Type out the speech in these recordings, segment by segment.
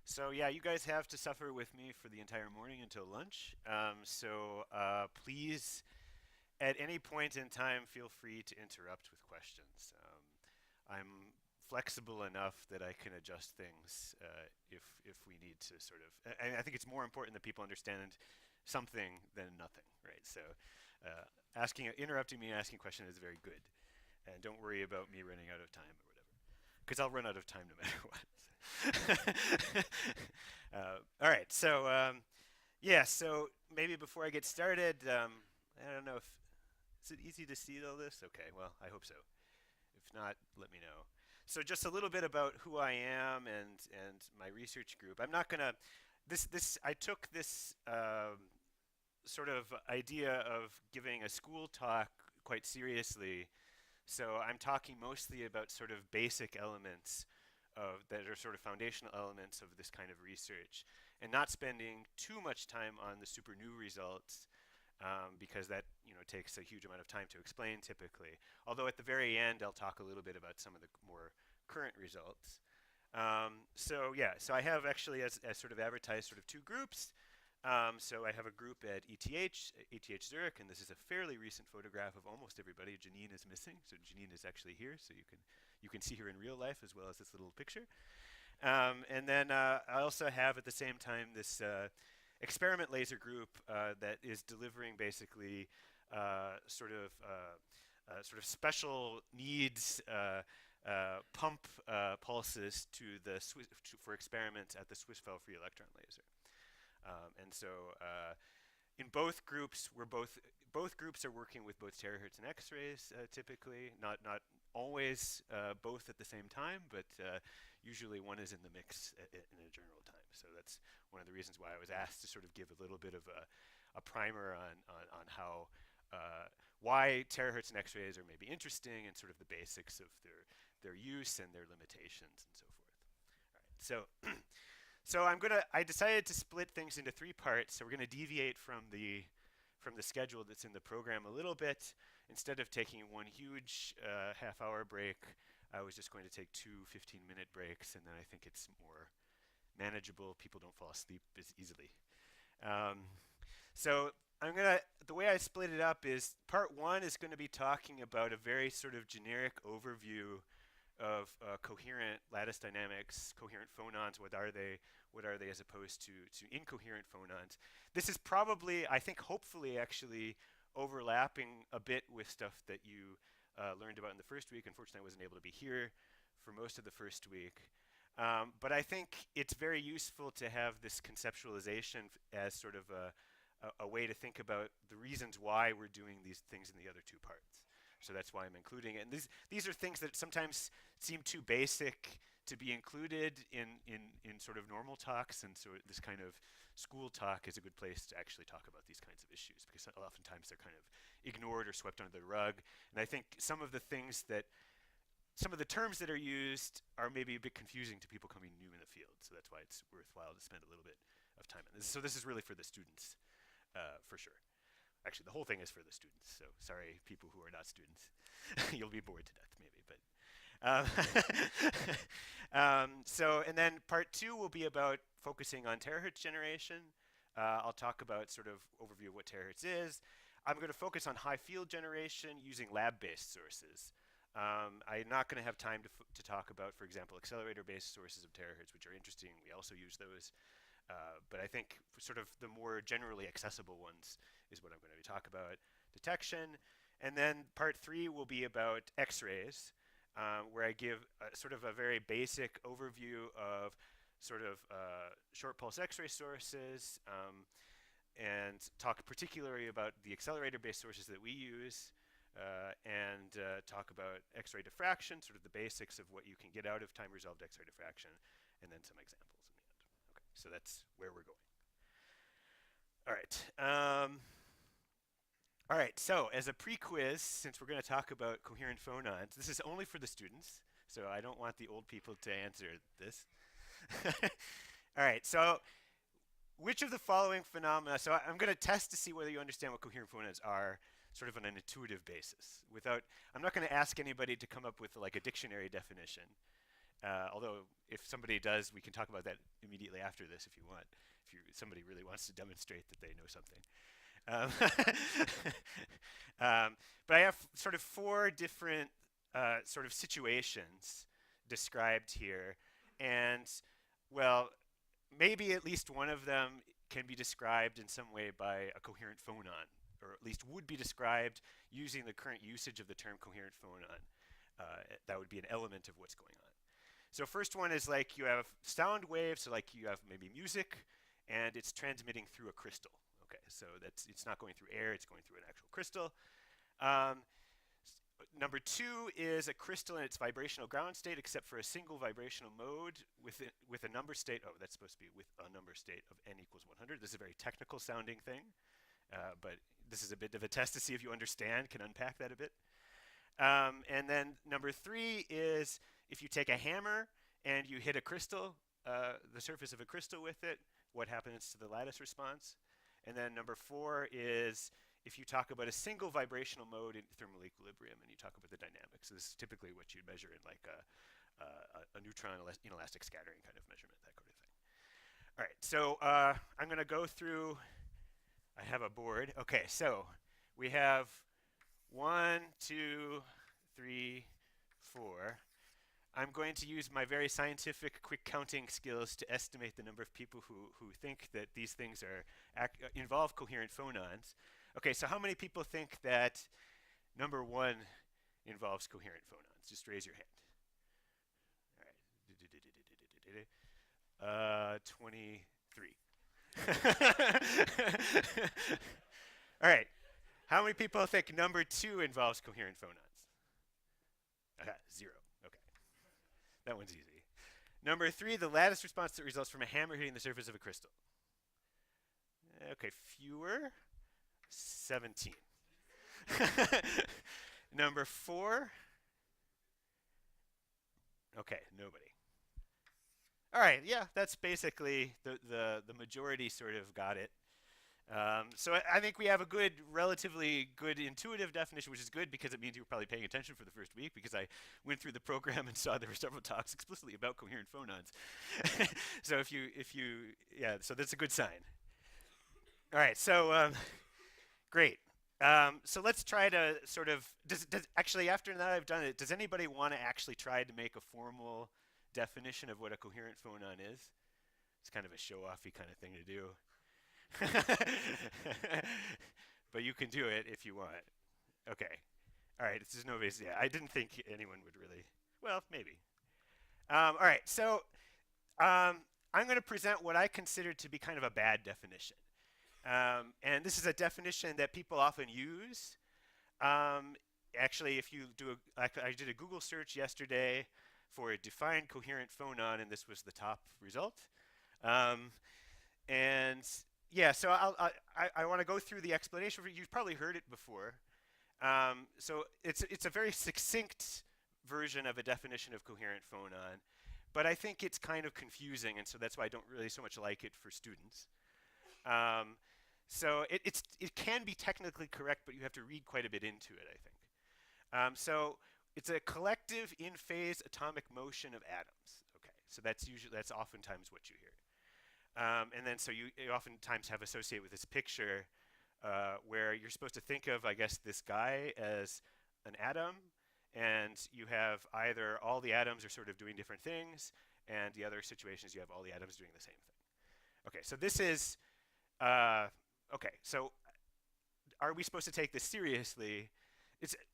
So yeah, you guys have to suffer with me for the entire morning until lunch. Please, at any point in time, feel free to interrupt with questions. I'm flexible enough that I can adjust things if we need to sort of. And I think it's more important that people understand something than nothing, right? So, interrupting me and asking a question is very good, and don't worry about me running out of time or whatever, because I'll run out of time no matter what. All right, yeah, so maybe before I get started, I don't know if is it easy to see all this. Okay, well, I hope so. If not, let me know. So just a little bit about who I am and my research group. I'm not gonna this I took this sort of idea of giving a school talk quite seriously, so I'm talking mostly about sort of basic elements of that are sort of foundational elements of this kind of research, and not spending too much time on the super new results, because that takes a huge amount of time to explain typically. Although at the very end, I'll talk a little bit about some of the more current results. So yeah, so I have actually, as sort of advertised, sort of two groups. So I have a group at ETH Zurich, and this is a fairly recent photograph of almost everybody. Janine is missing, so Janine is actually here, so you can see her in real life as well as this little picture. And then I also have at the same time this experiment laser group that is delivering basically sort of special needs pump pulses to for experiments at the Swiss-Feld free electron laser. And so in both groups, both groups are working with both terahertz and X-rays typically, not always both at the same time, but usually one is in the mix in a general time. So that's one of the reasons why I was asked to sort of give a little bit of a primer on how why terahertz and X-rays are maybe interesting, and sort of the basics of their use and their limitations and so forth. All right, so so I decided to split things into three parts. So we're gonna deviate from the schedule that's in the program a little bit. Instead of taking one huge half-hour break, I was just going to take two 15-minute breaks, and then I think it's more manageable. People don't fall asleep as easily. Um, so the way I split it up is part one is going to be talking about a very sort of generic overview of coherent lattice dynamics, coherent phonons. What are they? What are they as opposed to incoherent phonons? This is probably, I think, hopefully, actually overlapping a bit with stuff that you learned about in the first week. Unfortunately, I wasn't able to be here for most of the first week. But I think it's very useful to have this conceptualization as sort of a way to think about the reasons why we're doing these things in the other two parts. So that's why I'm including it. And these are things that sometimes seem too basic to be included in sort of normal talks. And so this kind of school talk is a good place to actually talk about these kinds of issues, because oftentimes they're kind of ignored or swept under the rug. And I think some of the terms that are used are maybe a bit confusing to people coming new in the field. So that's why it's worthwhile to spend a little bit of time on this. So this is really for the students, for sure. Actually, the whole thing is for the students. So sorry, people who are not students. You'll be bored to death, maybe. But and then part two will be about focusing on terahertz generation. I'll talk about sort of overview of what terahertz is. I'm going to focus on high field generation using lab-based sources. I'm not going to have time to talk about, for example, accelerator-based sources of terahertz, which are interesting. We also use those. But I think sort of the more generally accessible ones is what I'm going to talk about. Detection. And then part three will be about X-rays, where I give sort of a very basic overview of sort of short pulse X-ray sources, and talk particularly about the accelerator-based sources that we use, and talk about X-ray diffraction, sort of the basics of what you can get out of time-resolved X-ray diffraction, and then some examples in the end. Okay, so that's where we're going. All right. All right, so as a pre-quiz, since we're going to talk about coherent phonons, this is only for the students, so I don't want the old people to answer this. All right, so which of the following phenomena, so I'm going to test to see whether you understand what coherent phonons are, sort of on an intuitive basis. I'm not going to ask anybody to come up with like a dictionary definition. Although if somebody does, we can talk about that immediately after this if you want. If somebody really wants to demonstrate that they know something. Um, but I have sort of four different sort of situations described here, and well, maybe at least one of them can be described in some way by a coherent phonon, or at least would be described using the current usage of the term coherent phonon. That would be an element of what's going on. So first one is like you have sound waves, so like you have maybe music, and it's transmitting through a crystal. Okay, so it's not going through air, it's going through an actual crystal. Number two is a crystal in its vibrational ground state, except for a single vibrational mode with a number state. Oh, that's supposed to be with a number state of n equals 100. This is a very technical sounding thing, but this is a bit of a test to see if you understand, can unpack that a bit. And then number three is if you take a hammer and you hit a crystal, the surface of a crystal with it, what happens to the lattice response? And then number four is if you talk about a single vibrational mode in thermal equilibrium and you talk about the dynamics. So this is typically what you'd measure in like a neutron inelastic scattering kind of measurement, that kind of thing. All right, so I'm going to go through, I have a board. Okay, so we have 1, 2, 3, 4. I'm going to use my very scientific quick counting skills to estimate the number of people who think that these things involve coherent phonons. Okay, so how many people think that number 1 involves coherent phonons? Just raise your hand. All right. 23. All right. How many people think number 2 involves coherent phonons? 0. Okay. That one's easy. Number 3, the lattice response that results from a hammer hitting the surface of a crystal. Okay, fewer. 17. Number 4. Okay, nobody. All right, yeah, that's basically the majority sort of got it. So I think we have a good, relatively good intuitive definition, which is good because it means you were probably paying attention for the first week because I went through the program and saw there were several talks explicitly about coherent phonons. So yeah, so that's a good sign. All right, so great. So let's try to sort of, actually after that I've done it, does anybody want to actually try to make a formal definition of what a coherent phonon is? It's kind of a show-offy kind of thing to do. But you can do it if you want. Okay. All right. This is no base. Yeah, I didn't think anyone would really. Well, maybe. All right. So I'm going to present what I consider to be kind of a bad definition. And this is a definition that people often use. Actually, if you do, I did a Google search yesterday for a defined coherent phonon, and this was the top result. And yeah, so I want to go through the explanation. You've probably heard it before. So it's a very succinct version of a definition of coherent phonon, but I think it's kind of confusing, and so that's why I don't really so much like it for students. So it can be technically correct, but you have to read quite a bit into it, I think. So it's a collective in-phase atomic motion of atoms. Okay, so that's oftentimes what you hear. And then so you oftentimes have associated with this picture where you're supposed to think of, I guess, this guy as an atom, and you have either all the atoms are sort of doing different things, and the other situations you have all the atoms doing the same thing. Okay, so this is, okay, so are we supposed to take this seriously?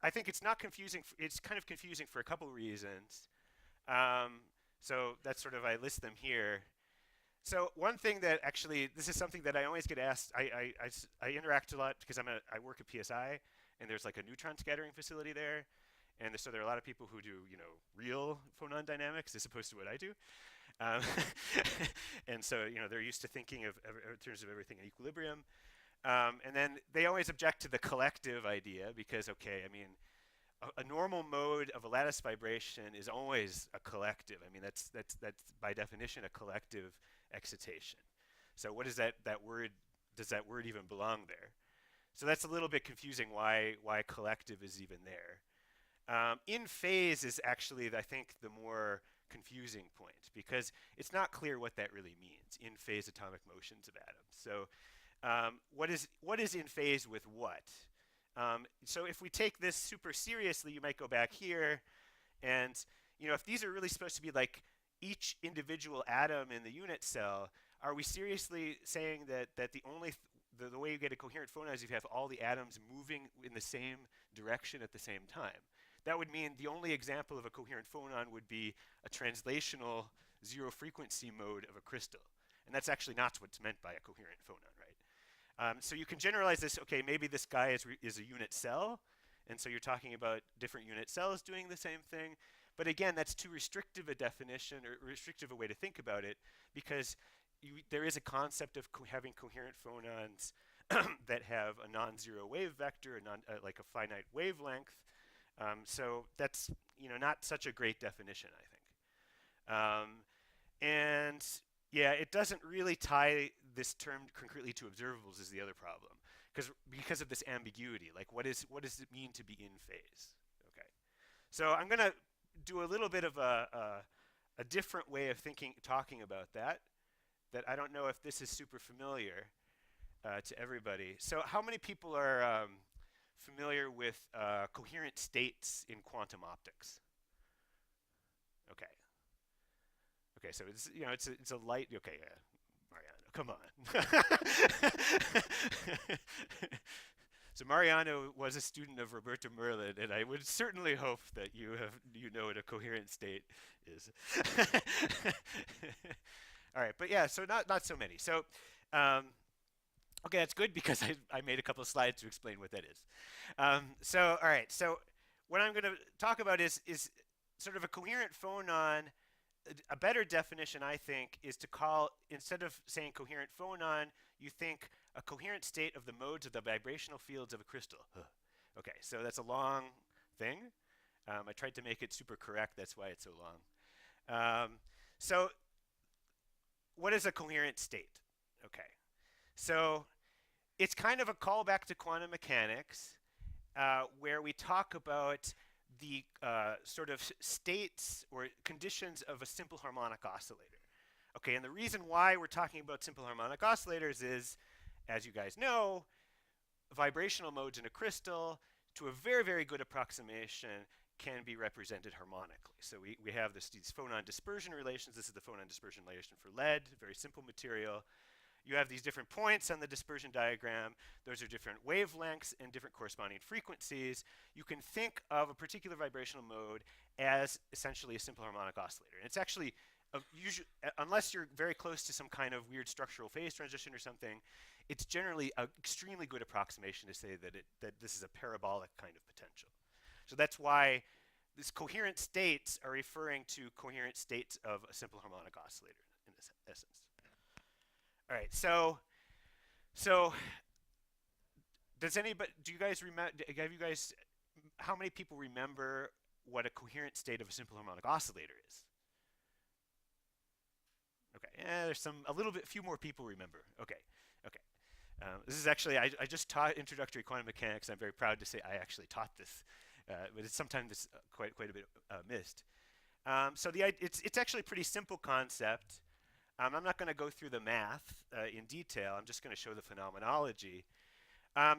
I think it's not confusing, it's kind of confusing for a couple reasons. So that's sort of, I list them here. So one thing that actually, this is something that I always get asked, I interact a lot because I work at PSI, and there's like a neutron scattering facility there, and so there are a lot of people who do, real phonon dynamics as opposed to what I do. And so, they're used to thinking of in terms of everything in equilibrium. And then they always object to the collective idea because, okay, I mean, a normal mode of a lattice vibration is always a collective. I mean, that's by definition a collective excitation. So what is that word? Does that word even belong there? So that's a little bit confusing why collective is even there. In phase is actually, I think, the more confusing point because it's not clear what that really means, in phase atomic motions of atoms. So what is in phase with what? So if we take this super seriously, you might go back here, and if these are really supposed to be like each individual atom in the unit cell, are we seriously saying that the way you get a coherent phonon is if you have all the atoms moving in the same direction at the same time? That would mean the only example of a coherent phonon would be a translational zero frequency mode of a crystal. And that's actually not what's meant by a coherent phonon, right? So you can generalize this, okay, maybe this guy is a unit cell, and so you're talking about different unit cells doing the same thing. But again, that's too restrictive a definition or restrictive a way to think about it, because there is a concept of having coherent phonons that have a non-zero wave vector, like a finite wavelength. So that's not such a great definition, I think. And yeah, it doesn't really tie this term concretely to observables is the other problem, because of this ambiguity. Like, what does it mean to be in phase? Okay, so I'm going to do a little bit of a different way of talking about that I don't know if this is super familiar to everybody. So how many people are familiar with coherent states in quantum optics? Okay. Okay, so it's a light. Okay, yeah, Mariano, come on. So Mariano was a student of Roberto Merlin, and I would certainly hope that you know what a coherent state is. All right, but yeah, so not so many. So, okay, that's good because I made a couple of slides to explain what that is. So, all right, so what I'm going to talk about is sort of a coherent phonon. A better definition, I think, is to call, instead of saying coherent phonon, you think a coherent state of the modes of the vibrational fields of a crystal. Okay, so that's a long thing. I tried to make it super correct. That's why it's so long. So what is a coherent state? Okay, so it's kind of a callback to quantum mechanics, where we talk about the sort of states or conditions of a simple harmonic oscillator. Okay, and the reason why we're talking about simple harmonic oscillators is, as you guys know, vibrational modes in a crystal, to a very, very good approximation, can be represented harmonically. So we have these phonon dispersion relations. This is the phonon dispersion relation for lead, very simple material. You have these different points on the dispersion diagram. Those are different wavelengths and different corresponding frequencies. You can think of a particular vibrational mode as essentially a simple harmonic oscillator. And it's actually, unless you're very close to some kind of weird structural phase transition or something, it's generally an extremely good approximation to say that this is a parabolic kind of potential. So that's why these coherent states are referring to coherent states of a simple harmonic oscillator in this essence. All right, so does anybody, do you guys remember, how many people remember what a coherent state of a simple harmonic oscillator is? Okay, there's a few more people remember. Okay. This is actually, I just taught introductory quantum mechanics. I'm very proud to say I actually taught this, but it's sometimes quite a bit missed. So it's actually a pretty simple concept. I'm not going to go through the math in detail. I'm just going to show the phenomenology.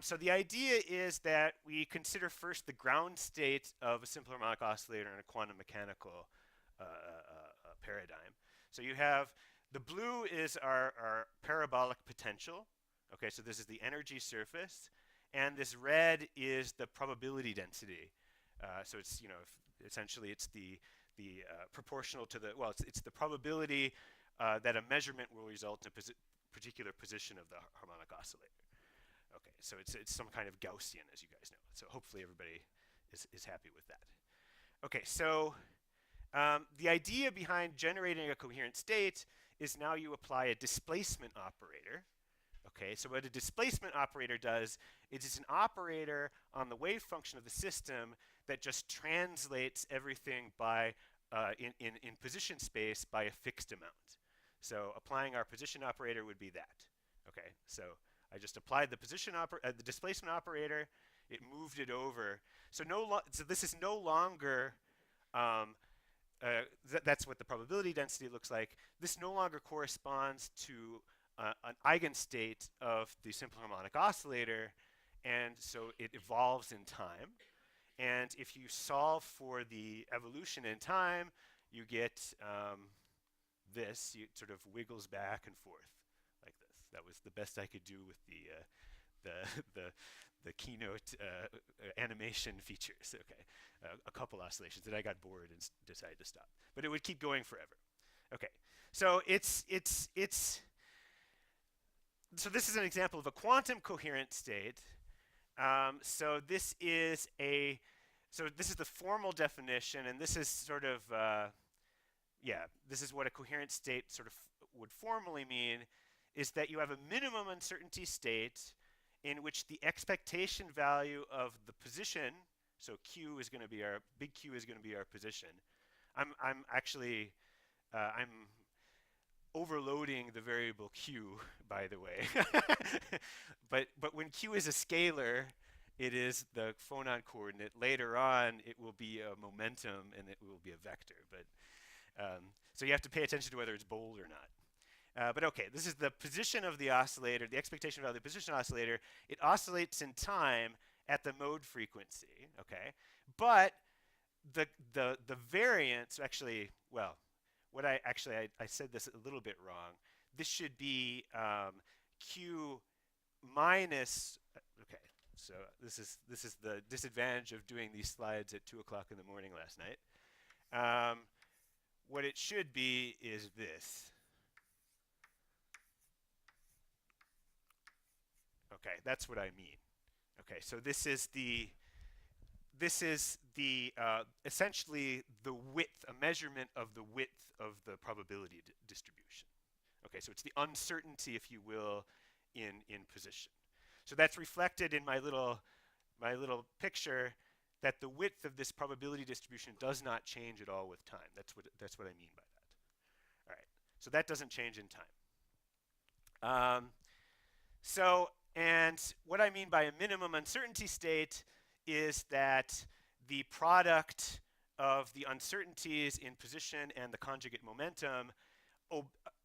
So the idea is that we consider first the ground state of a simple harmonic oscillator in a quantum mechanical paradigm. So you have the blue is our parabolic potential. Okay, so this is the energy surface, and this red is the probability density. So it's essentially it's the proportional to the it's the probability that a measurement will result in a particular position of the harmonic oscillator. Okay, so it's some kind of Gaussian, as you guys know. So hopefully everybody is happy with that. Okay, so the idea behind generating a coherent state is now you apply a displacement operator. Okay, so what a displacement operator does is it's an operator on the wave function of the system that just translates everything by in position space by a fixed amount. So applying our position operator would be that. Okay, so I just applied the displacement operator. It moved it over. So so this is no longer that's what the probability density looks like. This no longer corresponds to an eigenstate of the simple harmonic oscillator, and so it evolves in time. And if you solve for the evolution in time, you get this. It sort of wiggles back and forth like this. That was the best I could do with the the keynote animation features. Okay, a couple oscillations, and I got bored and decided to stop. But it would keep going forever. Okay, so so this is an example of a quantum coherent state. So this is the formal definition, and this is sort of this is what a coherent state sort of would formally mean, is that you have a minimum uncertainty state in which the expectation value of the position, so Q is going to be our big Q is going to be our position. I'm actually I'm overloading the variable Q, by the way. but when Q is a scalar, it is the phonon coordinate. Later on, it will be a momentum and it will be a vector. But so you have to pay attention to whether it's bold or not. But okay, this is the position of the oscillator, the expectation value of the position oscillator. It oscillates in time at the mode frequency. Okay, but the variance actually, well, what I said this a little bit wrong. This should be Q minus. Okay, so this is the disadvantage of doing these slides at 2 o'clock in the morning last night. What it should be is this. Okay, that's what I mean. Okay, so this is the essentially the width, a measurement of the width of the probability distribution. Okay, so it's the uncertainty, if you will, in position. So that's reflected in my little picture, that the width of this probability distribution does not change at all with time. That's what I mean by that. All right, so that doesn't change in time. And what I mean by a minimum uncertainty state is that the product of the uncertainties in position and the conjugate momentum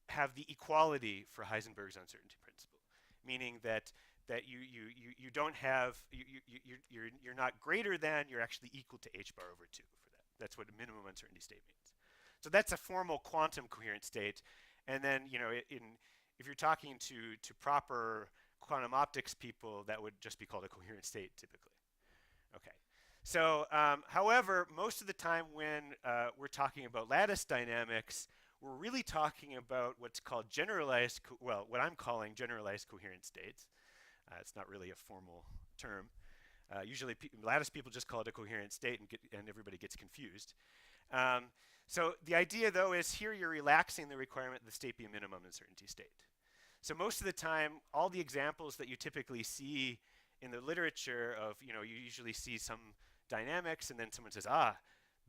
have the equality for Heisenberg's uncertainty principle, meaning that you don't have you're not greater than, you're actually equal to h bar over 2 for that. That's what a minimum uncertainty state means. So that's a formal quantum coherent state. And then if you're talking to proper quantum optics people, that would just be called a coherent state typically. Okay. So, however, most of the time when we're talking about lattice dynamics, we're really talking about what's called what I'm calling generalized coherent states. It's not really a formal term. Usually lattice people just call it a coherent state and everybody gets confused. So the idea, though, is here you're relaxing the requirement that the state be a minimum uncertainty state. So most of the time, all the examples that you typically see in the literature of, you usually see some dynamics, and then someone says,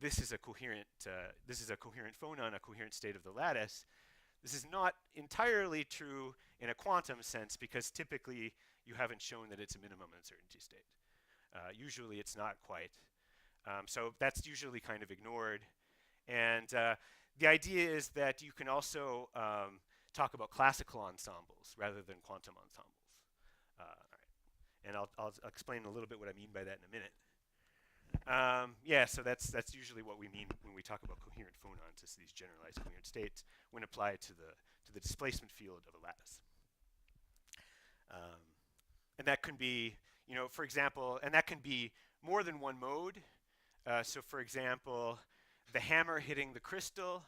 this is a coherent phonon, a coherent state of the lattice. This is not entirely true in a quantum sense, because typically you haven't shown that it's a minimum uncertainty state. Usually it's not quite. So that's usually kind of ignored. And the idea is that you can also talk about classical ensembles rather than quantum ensembles. All right. And I'll explain a little bit what I mean by that in a minute. So that's usually what we mean when we talk about coherent phonons, is these generalized coherent states when applied to the displacement field of a lattice. And that can be, for example, and that can be more than one mode. So for example, the hammer hitting the crystal,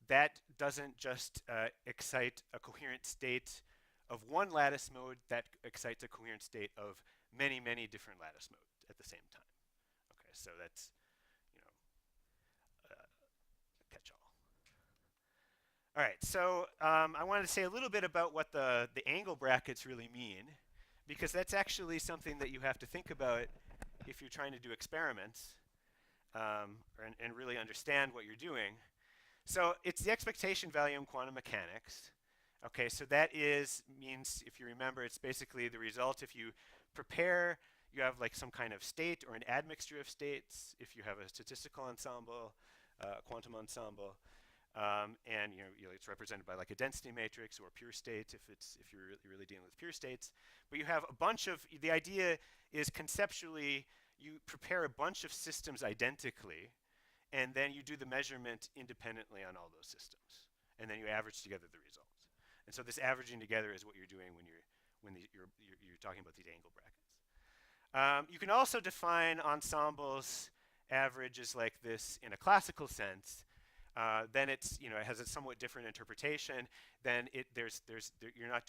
that doesn't just excite a coherent state of one lattice mode, that excites a coherent state of many, many different lattice modes at the same time. Okay, so that's, a catch-all. All right, so I wanted to say a little bit about what the angle brackets really mean, because that's actually something that you have to think about if you're trying to do experiments and really understand what you're doing. So it's the expectation value in quantum mechanics. Okay, so that means, if you remember, it's basically the result if you prepare, you have like some kind of state or an admixture of states, if you have a statistical ensemble, quantum ensemble. And it's represented by like a density matrix or pure state if you're really dealing with pure states. But you have a bunch of, the idea is conceptually you prepare a bunch of systems identically, and then you do the measurement independently on all those systems, and then you average together the results. And so this averaging together is what you're doing when you're talking about these angle brackets. You can also define ensembles averages like this in a classical sense. Then it has a somewhat different interpretation. Then you're not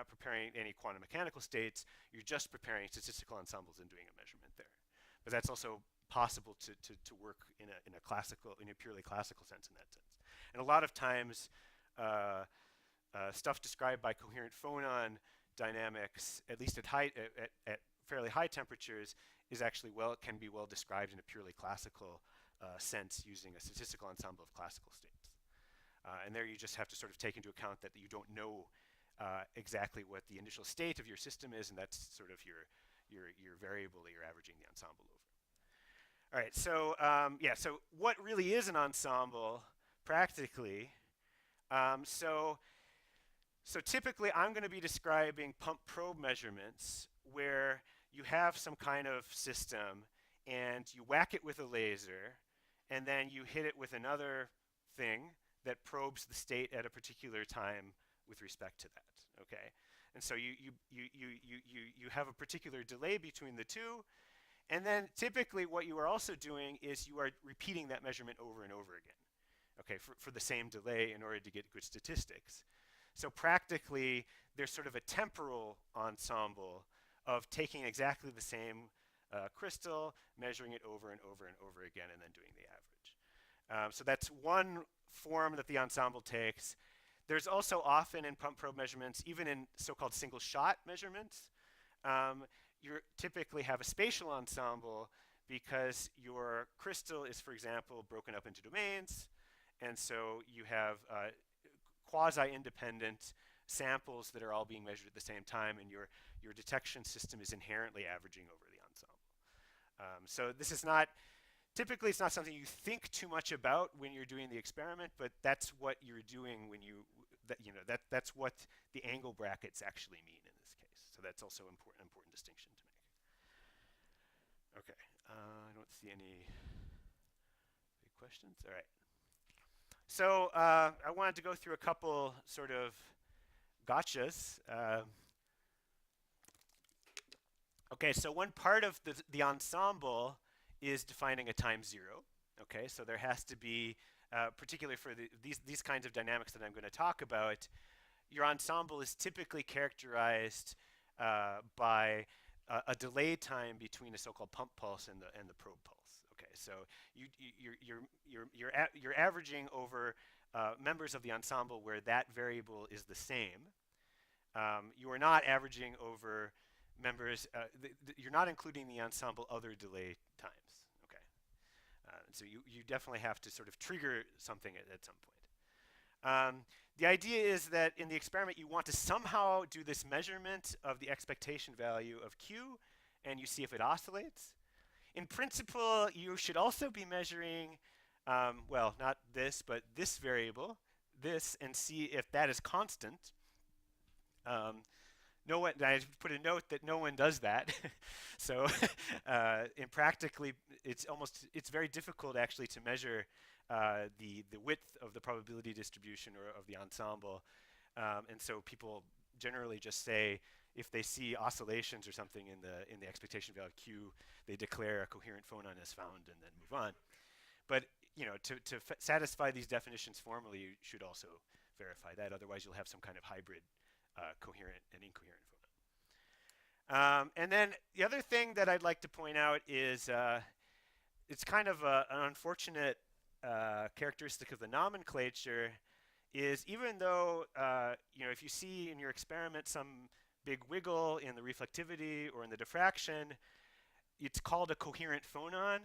preparing any quantum mechanical states. You're just preparing statistical ensembles and doing a measurement there. But that's also possible to work in a purely classical sense in that sense. And a lot of times, stuff described by coherent phonon dynamics, at least at fairly high temperatures, is actually can be well described in a purely classical sense using a statistical ensemble of classical states. And there you just have to sort of take into account that you don't know exactly what the initial state of your system is, and that's sort of your variable that you're averaging the ensemble over. All right, so so what really is an ensemble practically? So typically I'm going to be describing pump probe measurements where you have some kind of system and you whack it with a laser, and then you hit it with another thing that probes the state at a particular time with respect to that. Okay, and so you have a particular delay between the two, and then typically what you are also doing is you are repeating that measurement over and over again. Okay, for the same delay in order to get good statistics. So practically, there's sort of a temporal ensemble of taking exactly the same crystal, measuring it over and over and over again, and then doing the average. So that's one form that the ensemble takes. There's also often in pump probe measurements, even in so-called single shot measurements, you typically have a spatial ensemble because your crystal is, for example, broken up into domains, and so you have quasi-independent samples that are all being measured at the same time, and your detection system is inherently averaging over the ensemble. So this is not, typically it's not something you think too much about when you're doing the experiment, but that's what you're doing when that's what the angle brackets actually mean in this case. So that's also important distinction to make. Okay, I don't see any big questions. All right. So I wanted to go through a couple sort of gotchas. Okay, so one part of the ensemble is defining a time zero. Okay, so there has to be, particularly for these kinds of dynamics that I'm going to talk about, your ensemble is typically characterized by a delay time between a so-called pump pulse and the probe pulse. Okay, so you're averaging over members of the ensemble where that variable is the same. You are not averaging over members, you're not including the ensemble other delay times. Okay, so you definitely have to sort of trigger something at some point. The idea is that in the experiment you want to somehow do this measurement of the expectation value of Q, and you see if it oscillates. In principle, you should also be measuring, well, not this, but this variable, this, and see if that is constant. No one, I put a note that no one does that. So in practically, it's very difficult actually to measure the width of the probability distribution or of the ensemble. And so people generally just say, if they see oscillations or something in the expectation value of Q, they declare a coherent phonon as found and then move on. But to satisfy these definitions formally, you should also verify that. Otherwise, you'll have some kind of hybrid coherent and incoherent phonon. And then the other thing that I'd like to point out is it's kind of an unfortunate characteristic of the nomenclature is even though if you see in your experiment some big wiggle in the reflectivity or in the diffraction, it's called a coherent phonon.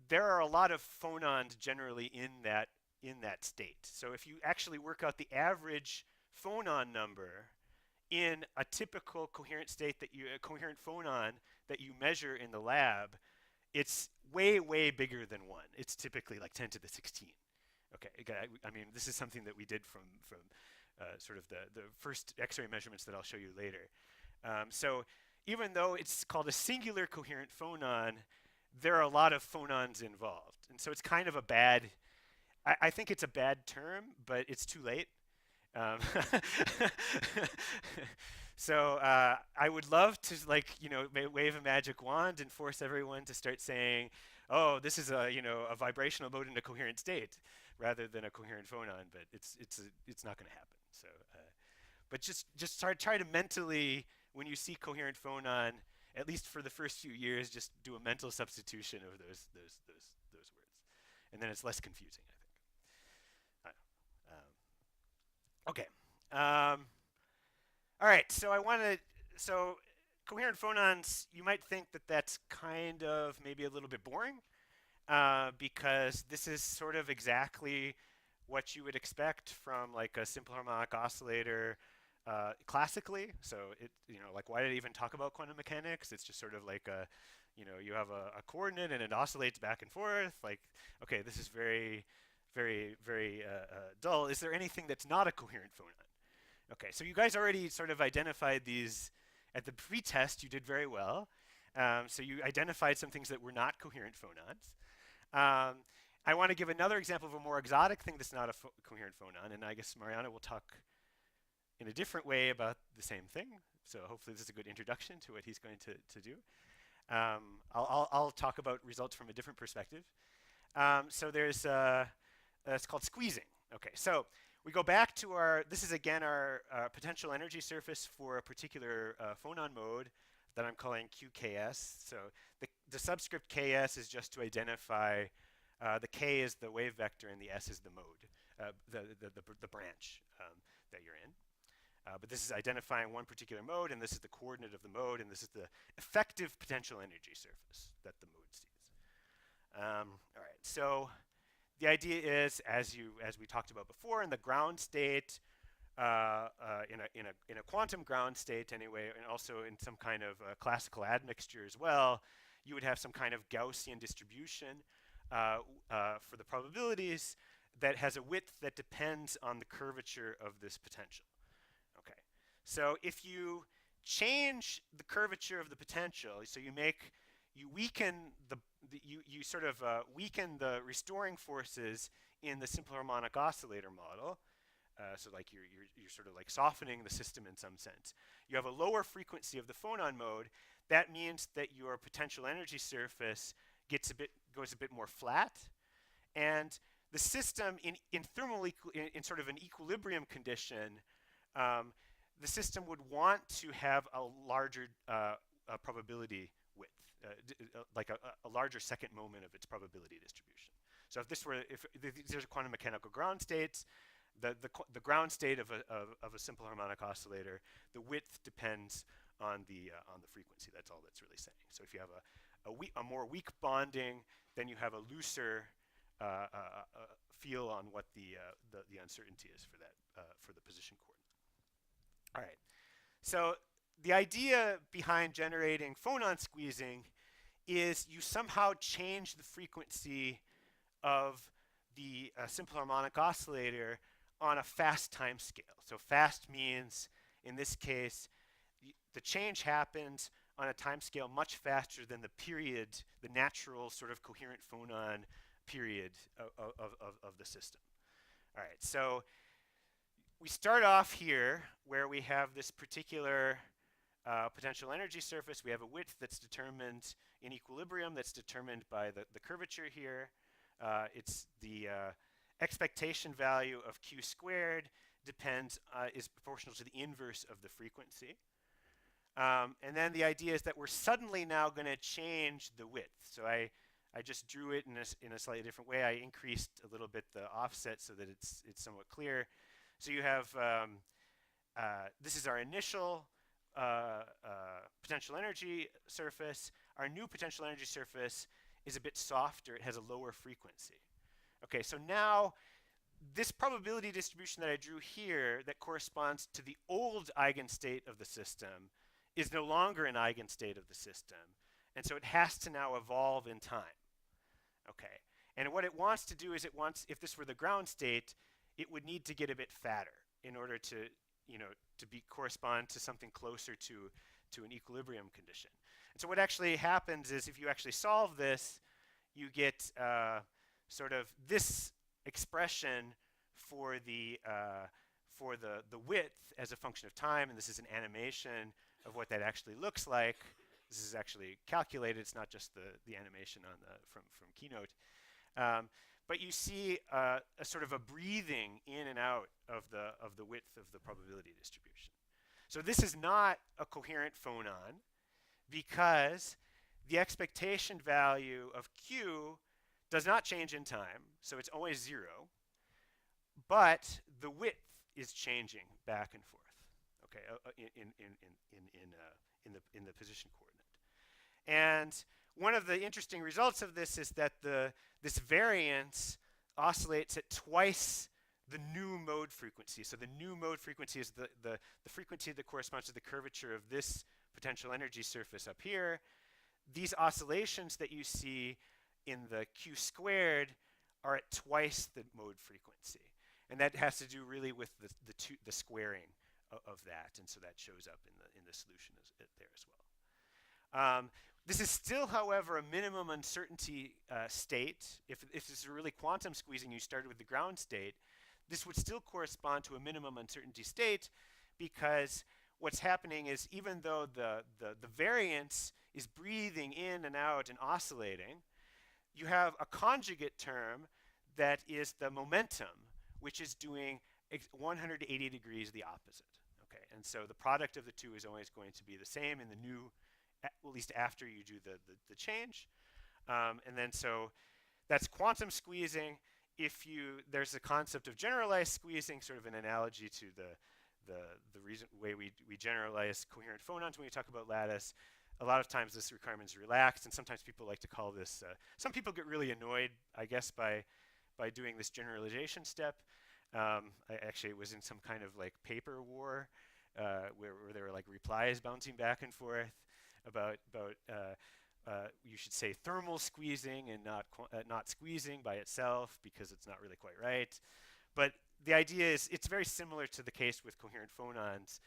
There are a lot of phonons generally in that state. So if you actually work out the average phonon number in a typical coherent state a coherent phonon that you measure in the lab, it's way, way bigger than 1. It's typically like 10 to the 16. Okay, I mean, this is something that we did from sort of the first X-ray measurements that I'll show you later. So even though it's called a singular coherent phonon, there are a lot of phonons involved. And so it's kind of a bad, I think it's a bad term, but it's too late. So I would love to, like, wave a magic wand and force everyone to start saying, oh, this is a vibrational mode in a coherent state rather than a coherent phonon, but it's not going to happen. So but just try to mentally, when you see coherent phonon, at least for the first few years, just do a mental substitution of those words, and then it's less confusing, I think. Okay. All right. So coherent phonons, you might think that that's kind of maybe a little bit boring, because this is sort of exactly what you would expect from like a simple harmonic oscillator classically. So like, why did I even talk about quantum mechanics? It's just sort of like you have a coordinate and it oscillates back and forth. Like, okay, this is very, very, very dull. Is there anything that's not a coherent phonon? Okay, so you guys already sort of identified these at the pre-test. You did very well. So you identified some things that were not coherent phonons. I want to give another example of a more exotic thing that's not a coherent phonon, and I guess Mariana will talk in a different way about the same thing. So hopefully this is a good introduction to what he's going to do. I'll talk about results from a different perspective. So there's it's called squeezing. Okay, so we go back to this is again our potential energy surface for a particular phonon mode that I'm calling QKS. So the subscript KS is just to identify the K is the wave vector and the S is the mode, the branch that you're in. But this is identifying one particular mode, and this is the coordinate of the mode, and this is the effective potential energy surface that the mode sees. All right, so the idea is, as we talked about before, in the ground state, in a quantum ground state anyway, and also in some kind of classical admixture as well, you would have some kind of Gaussian distribution for the probabilities that has a width that depends on the curvature of this potential. Okay, so if you change the curvature of the potential, so you weaken you sort of weaken the restoring forces in the simple harmonic oscillator model. So like you're sort of like softening the system in some sense. You have a lower frequency of the phonon mode. That means that your potential energy surface goes a bit more flat, and the system in sort of an equilibrium condition, the system would want to have a larger probability width, like a larger second moment of its probability distribution. So if these are quantum mechanical ground states, the ground state of a simple harmonic oscillator, the width depends on the frequency. That's all that's really saying. So if you have a more weak bonding, then you have a looser feel on what the uncertainty is for that for the position coordinate. All right. So the idea behind generating phonon squeezing is you somehow change the frequency of the simple harmonic oscillator on a fast time scale. So fast means, in this case, the change happens on a time scale much faster than the natural sort of coherent phonon period of the system. All right, so we start off here where we have this particular potential energy surface. We have a width that's determined in equilibrium, that's determined by the curvature here. It's the expectation value of q squared is proportional to the inverse of the frequency. And then the idea is that we're suddenly now going to change the width. So I just drew it in a slightly different way. I increased a little bit the offset so that it's somewhat clear. So you have this is our initial potential energy surface. Our new potential energy surface is a bit softer. It has a lower frequency. Okay, so now this probability distribution that I drew here that corresponds to the old eigenstate of the system is no longer an eigenstate of the system. And so it has to now evolve in time. Okay. And what it wants to do is it wants, if this were the ground state, it would need to get a bit fatter in order to, to correspond to something closer to an equilibrium condition. And so what actually happens is if you actually solve this, you get sort of this expression for the width as a function of time, and this is an animation of what that actually looks like. This is actually calculated. It's not just the animation on from Keynote. But you see a sort of a breathing in and out of the width of the probability distribution. So this is not a coherent phonon because the expectation value of Q does not change in time, so it's always 0, but the width is changing back and forth, okay, in the position coordinate. And one of the interesting results of this is that this variance oscillates at twice the new mode frequency. So the new mode frequency is the frequency that corresponds to the curvature of this potential energy surface up here. These oscillations that you see in the Q squared are at twice the mode frequency. And that has to do really with the squaring of that. And so that shows up in the solution there as well. This is still, however, a minimum uncertainty state. If this is really quantum squeezing, you started with the ground state, this would still correspond to a minimum uncertainty state because what's happening is even though the variance is breathing in and out and oscillating, you have a conjugate term that is the momentum, which is doing 180 degrees the opposite. Okay, and so the product of the two is always going to be the same in the new, at least after you do the change. And then so that's quantum squeezing. There's a concept of generalized squeezing, sort of an analogy to the reason way we generalize coherent phonons when we talk about lattice. A lot of times this requirement is relaxed, and sometimes people like to call this, some people get really annoyed, I guess, by doing this generalization step. I actually was in some kind of like paper war where there were like replies bouncing back and forth about you should say thermal squeezing and not squeezing by itself because it's not really quite right. But the idea is it's very similar to the case with coherent phonons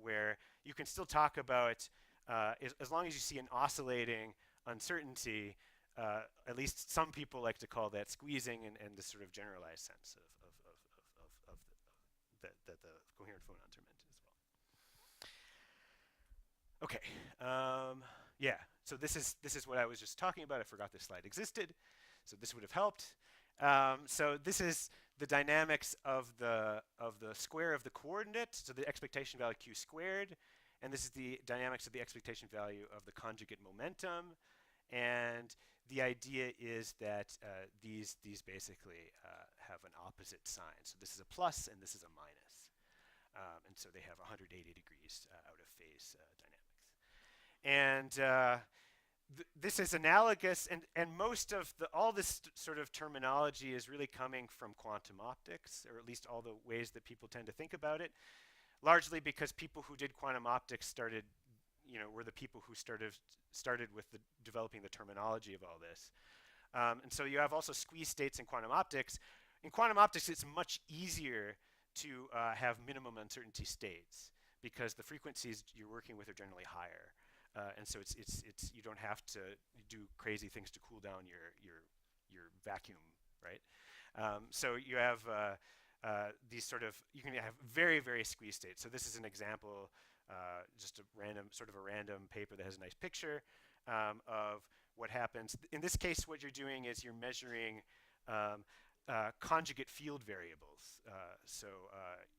where you can still talk about, as long as you see an oscillating uncertainty, at least some people like to call that squeezing and the sort of generalized sense that the coherent phonons are meant as well. Okay, yeah. So this is what I was just talking about. I forgot this slide existed, so this would have helped. So this is the dynamics of the square of the coordinate, so the expectation value Q squared, and this is the dynamics of the expectation value of the conjugate momentum. And the idea is that these basically have an opposite sign. So this is a plus and this is a minus. And so they have 180 degrees out of phase dynamics. And this is analogous, and most of all this sort of terminology is really coming from quantum optics, or at least all the ways that people tend to think about it, largely because people who did quantum optics were the people who started with developing the terminology of all this. And so you have also squeeze states in quantum optics. In quantum optics, it's much easier to have minimum uncertainty states because the frequencies you're working with are generally higher. And so it's you don't have to do crazy things to cool down your vacuum, right? So you have these you can have very, very squeeze states. So this is an example, just a random paper that has a nice picture of what happens. In this case, what you're doing is you're measuring conjugate field variables. So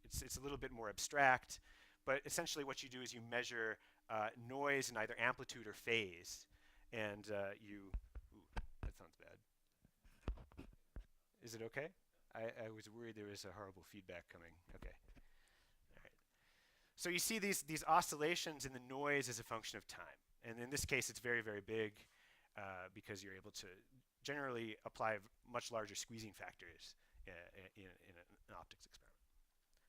it's a little bit more abstract, but essentially what you do is you measure noise in either amplitude or phase, and that sounds bad. Is it okay? I was worried there was a horrible feedback coming. Okay. All right. So you see these oscillations in the noise as a function of time, and in this case it's very, very big because you're able to generally apply much larger squeezing factors in an optics experiment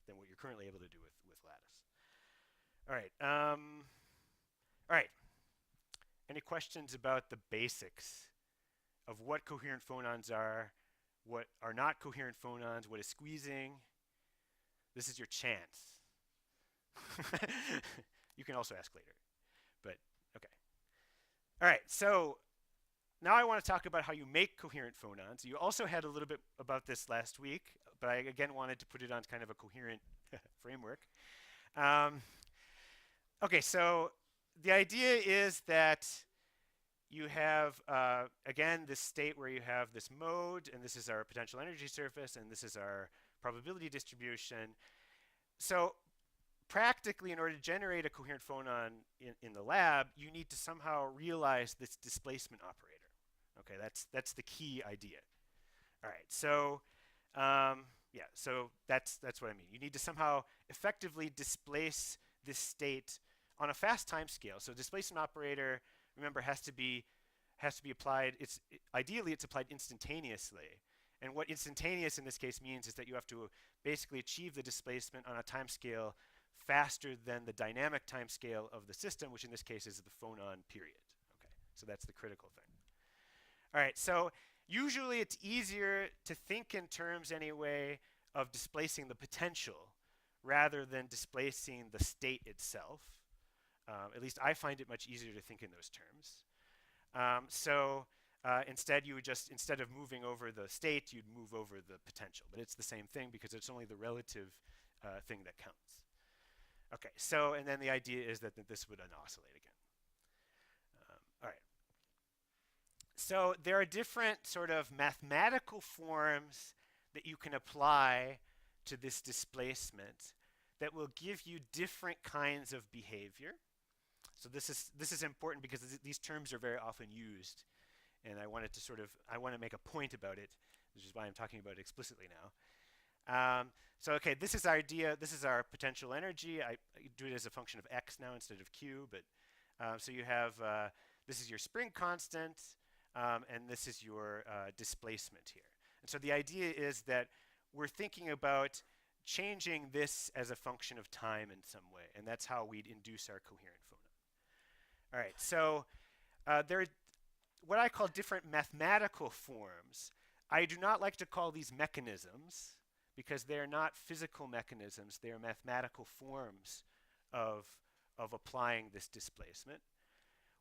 than what you're currently able to do with lattice. All right. All right. Any questions about the basics of what coherent phonons are, what are not coherent phonons, what is squeezing? This is your chance. You can also ask later, but okay. All right, so now I want to talk about how you make coherent phonons. You also had a little bit about this last week, but I again wanted to put it on kind of a coherent framework. Okay, so the idea is that you have, again, this state where you have this mode, and this is our potential energy surface, and this is our probability distribution. So practically, in order to generate a coherent phonon in the lab, you need to somehow realize this displacement operator. Okay, that's the key idea. All right, so yeah, so that's what I mean. You need to somehow effectively displace this state on a fast time scale. So displacement operator, remember, has to be applied. Ideally it's applied instantaneously. And what instantaneous in this case means is that you have to basically achieve the displacement on a time scale faster than the dynamic time scale of the system, which in this case is the phonon period. Okay, so that's the critical thing. All right, so usually it's easier to think in terms anyway of displacing the potential rather than displacing the state itself. At least I find it much easier to think in those terms. Instead, you would just, instead of moving over the state, you'd move over the potential. But it's the same thing because it's only the relative thing that counts. Okay, so, and then the idea is that this would unoscillate again. All right. So there are different sort of mathematical forms that you can apply to this displacement that will give you different kinds of behavior. So this is important because these terms are very often used, and I want to make a point about it, which is why I'm talking about it explicitly now. So okay, this is our idea. This is our potential energy. I do it as a function of x now instead of q. But so you have this is your spring constant, and this is your displacement here. And so the idea is that we're thinking about changing this as a function of time in some way, and that's how we'd induce our coherent phonon. All right, so there are what I call different mathematical forms. I do not like to call these mechanisms because they are not physical mechanisms. They are mathematical forms of applying this displacement.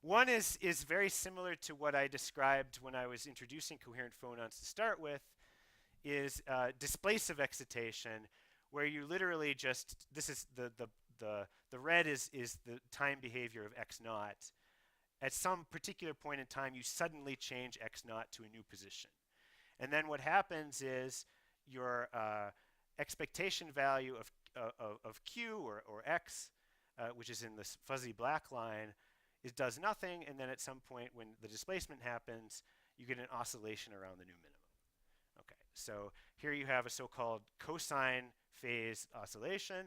One is very similar to what I described when I was introducing coherent phonons to start with, is displacive excitation, where you literally just, this is the red is the time behavior of x naught. At some particular point in time, you suddenly change x naught to a new position. And then what happens is your expectation value of q or x, which is in this fuzzy black line, does nothing. And then at some point when the displacement happens, you get an oscillation around the new minimum. Okay, so here you have a so-called cosine phase oscillation.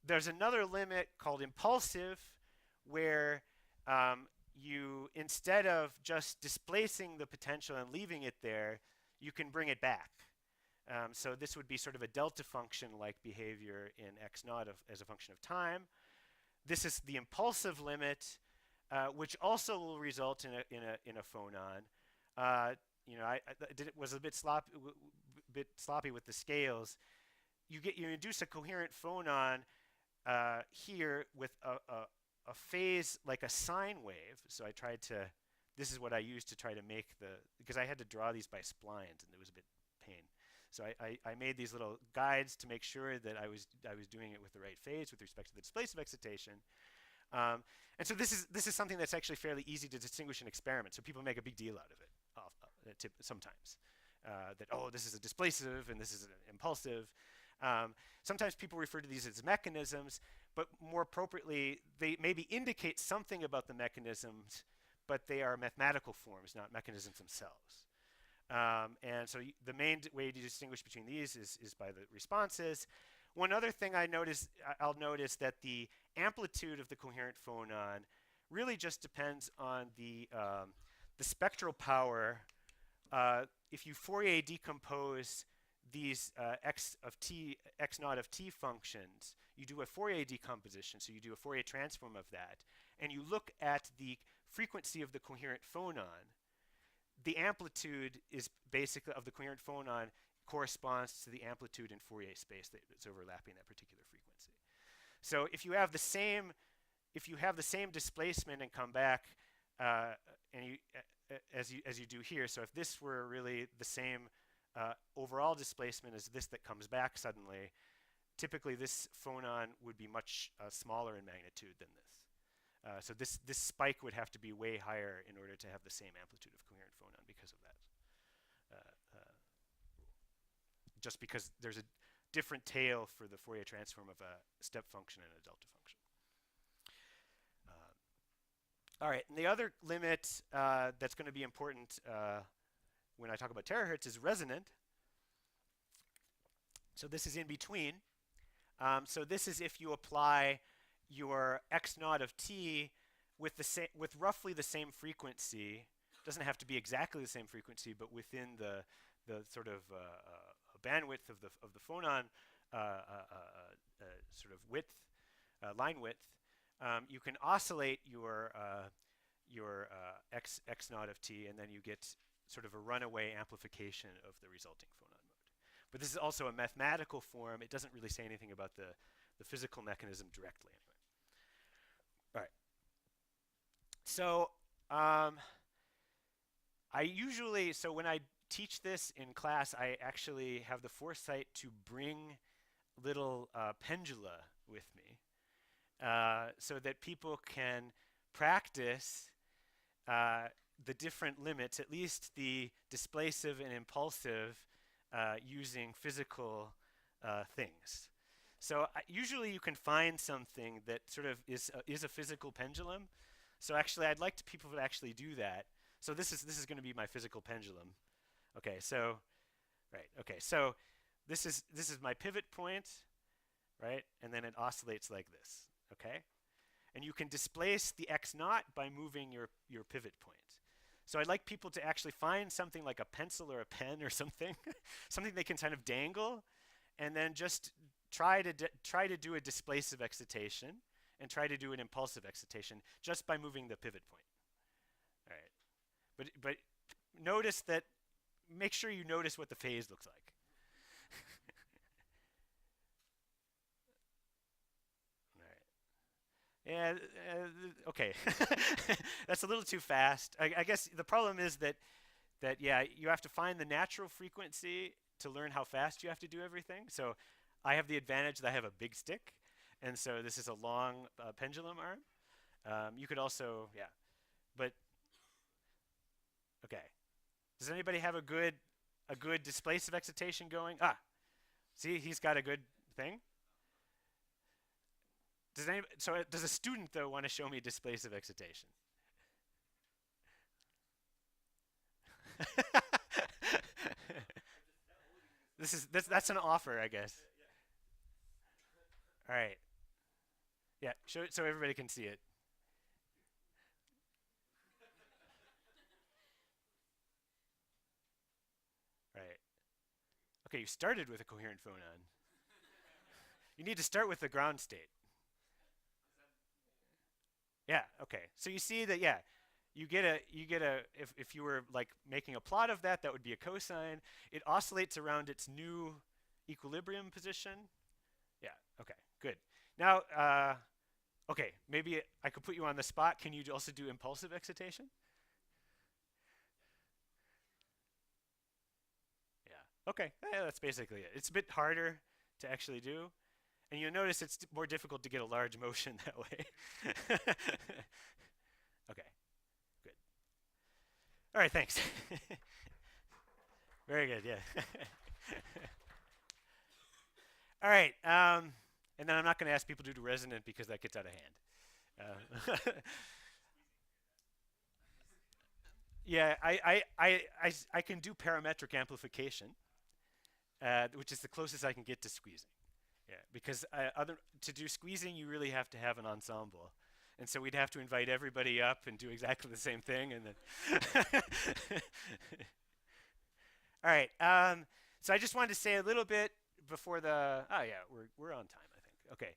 There's another limit called impulsive, where you, instead of just displacing the potential and leaving it there, you can bring it back. So this would be sort of a delta function-like behavior in x naught as a function of time. This is the impulsive limit, which also will result in a phonon. I was a bit sloppy with the scales. You induce a coherent phonon here with a phase like a sine wave. So I tried to, this is what I used to try to make because I had to draw these by splines and it was a bit pain. So I made these little guides to make sure that I was doing it with the right phase with respect to the displacive excitation. And so this is something that's actually fairly easy to distinguish in experiments. So people make a big deal out of it sometimes. That, oh, this is a displacive and this is an impulsive. Sometimes people refer to these as mechanisms, but more appropriately, they maybe indicate something about the mechanisms, but they are mathematical forms, not mechanisms themselves. And so the main way to distinguish between these is by the responses. One other thing I'll notice that the amplitude of the coherent phonon really just depends on the spectral power. If you Fourier decompose these x naught of t functions, you do a Fourier decomposition, so you do a Fourier transform of that, and you look at the frequency of the coherent phonon, the amplitude is basically of the coherent phonon corresponds to the amplitude in Fourier space that's overlapping that particular frequency. So if you have the same displacement and come back and you as you do here, so if this were really the same overall displacement as this that comes back suddenly, typically this phonon would be much smaller in magnitude than this. So this spike would have to be way higher in order to have the same amplitude of coherent phonon because of that rule. Just because there's a different tail for the Fourier transform of a step function and a delta function. All right, and the other limit that's going to be important when I talk about terahertz is resonant. So this is in between. So this is if you apply your x naught of t with roughly the same frequency. Doesn't have to be exactly the same frequency, but within the sort of bandwidth of the phonon sort of width, line width. You can oscillate your x naught of t, and then you get sort of a runaway amplification of the resulting phonon mode. But this is also a mathematical form. It doesn't really say anything about the physical mechanism directly anyway. All right. So so when I teach this in class, I actually have the foresight to bring little pendula with me so that people can practice the different limits, at least the displacive and impulsive, using physical things. So usually you can find something that sort of is a physical pendulum. So actually, I'd like people to actually do that. So this is going to be my physical pendulum. Okay, so so this is my pivot point, right? And then it oscillates like this. Okay, and you can displace the x naught by moving your pivot point. So I'd like people to actually find something like a pencil or a pen or something, something they can kind of dangle, and then just try to do a displacive excitation and try to do an impulsive excitation just by moving the pivot point. All right, but notice that. Make sure you notice what the phase looks like. Yeah, okay. That's a little too fast. I guess the problem is that yeah, you have to find the natural frequency to learn how fast you have to do everything. So I have the advantage that I have a big stick, and so this is a long pendulum arm. You could also, yeah, but okay. Does anybody have a good displacive excitation going? Ah, see, he's got a good thing. Does a student though want to show me displacive excitation? That's an offer, I guess. All right. Yeah, show it so everybody can see it. Right. Okay, you started with a coherent phonon. You need to start with the ground state. Yeah, okay. So you see that, yeah, you get a if you were like making a plot of that, that would be a cosine. It oscillates around its new equilibrium position. Yeah, okay, good. Now, okay, maybe I could put you on the spot. Can you also do impulsive excitation? Yeah, okay, yeah, that's basically it. It's a bit harder to actually do. And you'll notice it's more difficult to get a large motion that way. Okay, good. All right, thanks. Very good, yeah. All right, and then I'm not going to ask people to do resonant because that gets out of hand. Yeah, I can do parametric amplification, which is the closest I can get to squeezing. Yeah, because to do squeezing, you really have to have an ensemble. And so we'd have to invite everybody up and do exactly the same thing. And then all right. So I just wanted to say a little bit before the, oh yeah, we're on time, I think. Okay.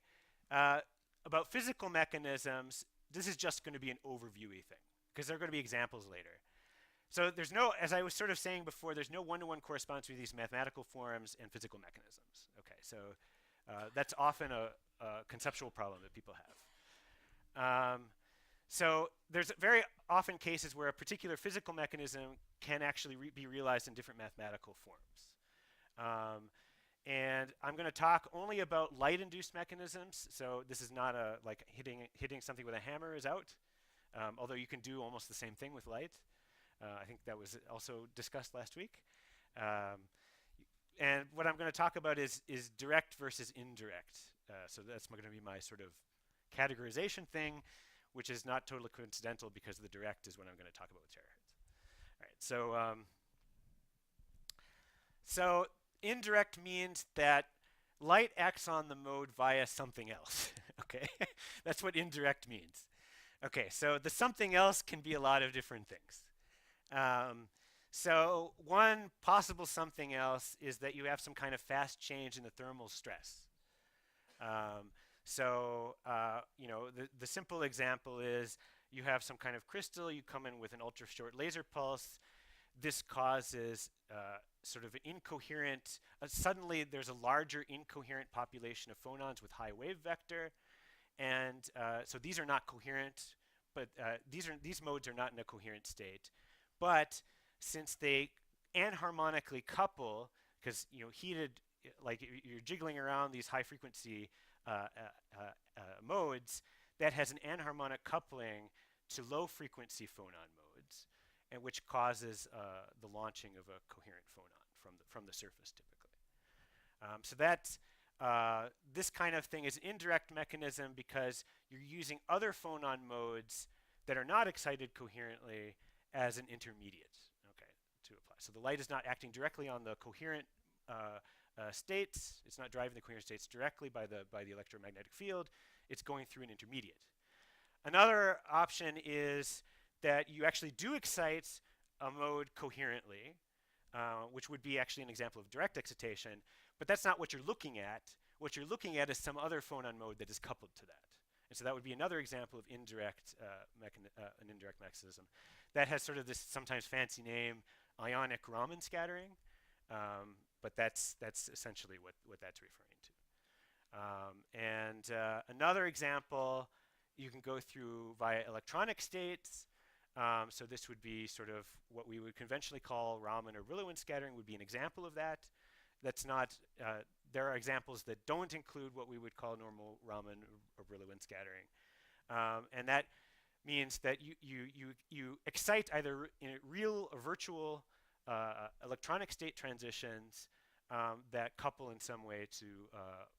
About physical mechanisms, this is just going to be an overviewy thing because there are going to be examples later. So there's no, as I was sort of saying before, there's no one-to-one correspondence between these mathematical forms and physical mechanisms. Okay, so that's often a conceptual problem that people have. So there's very often cases where a particular physical mechanism can actually be realized in different mathematical forms. And I'm going to talk only about light-induced mechanisms. So this is not a like hitting something with a hammer is out, although you can do almost the same thing with light. I think that was also discussed last week. And what I'm going to talk about is direct versus indirect. So that's going to be my sort of categorization thing, which is not totally coincidental because the direct is what I'm going to talk about with terahertz. All right, so indirect means that light acts on the mode via something else. Okay, that's what indirect means. Okay, so the something else can be a lot of different things. So one possible something else is that you have some kind of fast change in the thermal stress. You know, the simple example is you have some kind of crystal, you come in with an ultra short laser pulse. This causes sort of an incoherent, suddenly there's a larger incoherent population of phonons with high wave vector. And so these are not coherent, but these modes are not in a coherent state. But since they anharmonically couple, because you know heated, like you're jiggling around these high frequency modes, that has an anharmonic coupling to low frequency phonon modes, and which causes the launching of a coherent phonon from the surface typically. So that's this kind of thing is an indirect mechanism because you're using other phonon modes that are not excited coherently as an intermediate, okay, to apply. So the light is not acting directly on the coherent states. It's not driving the coherent states directly by the electromagnetic field. It's going through an intermediate. Another option is that you actually do excite a mode coherently, which would be actually an example of direct excitation, but that's not what you're looking at. What you're looking at is some other phonon mode that is coupled to that. And so that would be another example of indirect, an indirect mechanism. That has sort of this sometimes fancy name, ionic Raman scattering, but that's essentially what that's referring to. Another example, you can go through via electronic states. So this would be sort of what we would conventionally call Raman or Brillouin scattering would be an example of that. That's not, there are examples that don't include what we would call normal Raman or Brillouin scattering. And that means that you excite either in real or virtual electronic state transitions that couple in some way to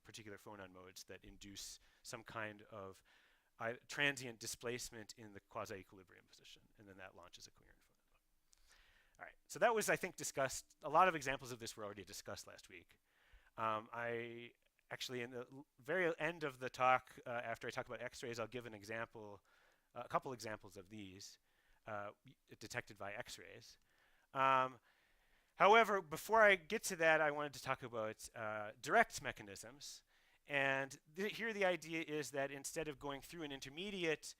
particular phonon modes that induce some kind of transient displacement in the quasi-equilibrium position, and then that launches a coherent phonon mode. All right, so that was, I think, discussed. A lot of examples of this were already discussed last week. I actually, in the very end of the talk, after I talk about X-rays, I'll give an example, a couple examples of these detected by X-rays. However, before I get to that, I wanted to talk about direct mechanisms. And here the idea is that instead of going through an intermediate,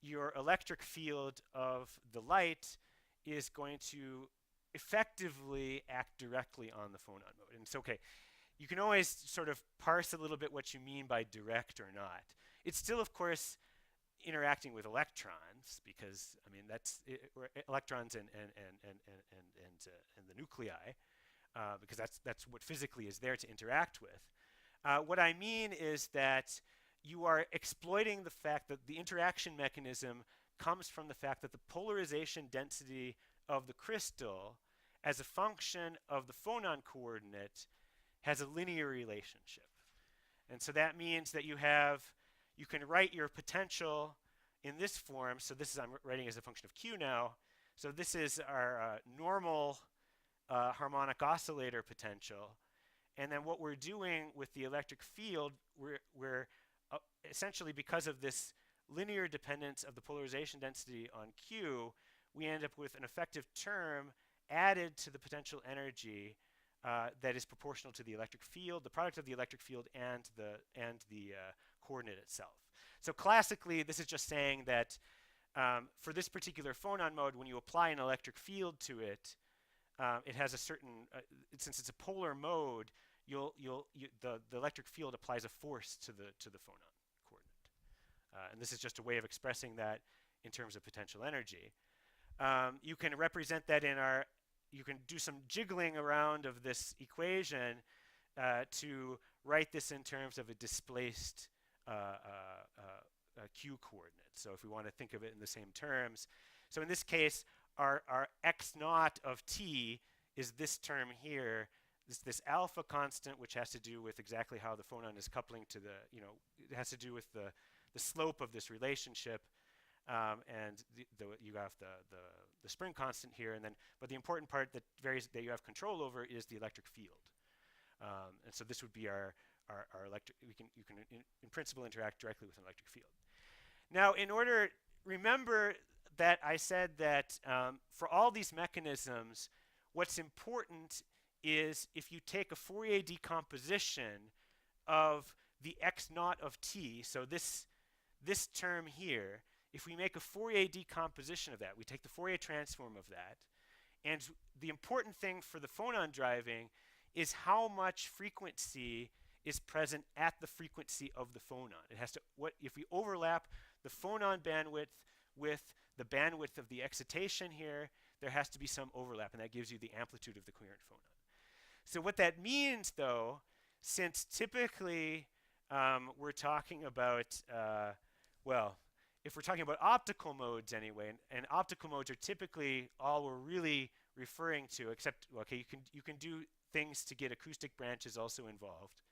your electric field of the light is going to effectively act directly on the phonon mode. And it's okay. You can always sort of parse a little bit what you mean by direct or not. It's still, of course, interacting with electrons because, I mean, that's electrons and the nuclei because that's what physically is there to interact with. What I mean is that you are exploiting the fact that the interaction mechanism comes from the fact that the polarization density of the crystal as a function of the phonon coordinate has a linear relationship. And so that means that you can write your potential in this form. So this is, I'm writing as a function of Q now. So this is our normal harmonic oscillator potential. And then what we're doing with the electric field, we're essentially, because of this linear dependence of the polarization density on Q, we end up with an effective term added to the potential energy that is proportional to the electric field, the product of the electric field and the coordinate itself. So classically, this is just saying that for this particular phonon mode, when you apply an electric field to it, it has a certain, since it's a polar mode, the electric field applies a force to the phonon coordinate. And this is just a way of expressing that in terms of potential energy. You can represent that you can do some jiggling around of this equation to write this in terms of a displaced q coordinate. So if we want to think of it in the same terms. So in this case, our x naught of t is this term here, this alpha constant, which has to do with exactly how the phonon is coupling to it has to do with the slope of this relationship. And you have the spring constant here, but the important part that you have control over is the electric field. And so this would be our electric. You can in principle interact directly with an electric field. Now, remember that I said that for all these mechanisms, what's important is if you take a Fourier decomposition of the x naught of t, so this term here, if we make a Fourier decomposition of that, we take the Fourier transform of that, and the important thing for the phonon driving is how much frequency is present at the frequency of the phonon. It has to, if we overlap the phonon bandwidth with the bandwidth of the excitation here, there has to be some overlap, and that gives you the amplitude of the coherent phonon. So what that means, though, since typically we're talking about, if we're talking about optical modes anyway, and optical modes are typically all we're really referring to, except, okay, you can do things to get acoustic branches also involved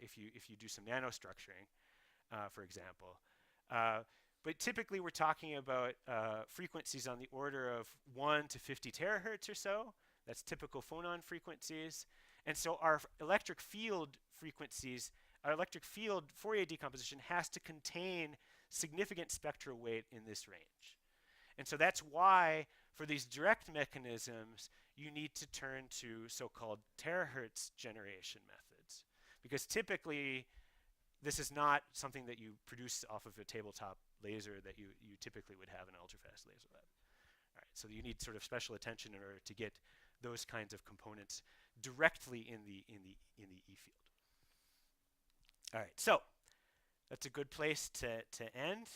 if you do some nanostructuring, for example. But typically we're talking about frequencies on the order of 1 to 50 terahertz or so. That's typical phonon frequencies. And so our electric field frequencies, our electric field Fourier decomposition has to contain significant spectral weight in this range. And so that's why for these direct mechanisms, you need to turn to so-called terahertz generation methods. Because typically, this is not something that you produce off of a tabletop laser that you typically would have an ultrafast laser lab. All right, so you need sort of special attention in order to get those kinds of components directly in the E field. All right, so that's a good place to end.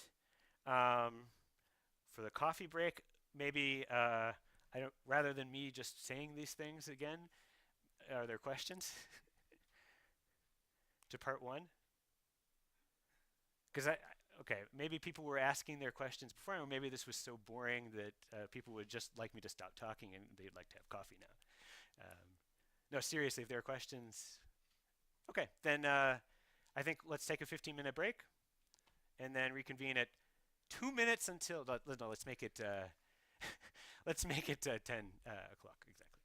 For the coffee break, maybe rather than me just saying these things again, are there questions to part one? Because okay, maybe people were asking their questions before, or maybe this was so boring that people would just like me to stop talking and they'd like to have coffee now. No, seriously, if there are questions, okay, then I think let's take a 15-minute break and then reconvene at 2 minutes until, no, let's make it, let's make it 10 o'clock exactly.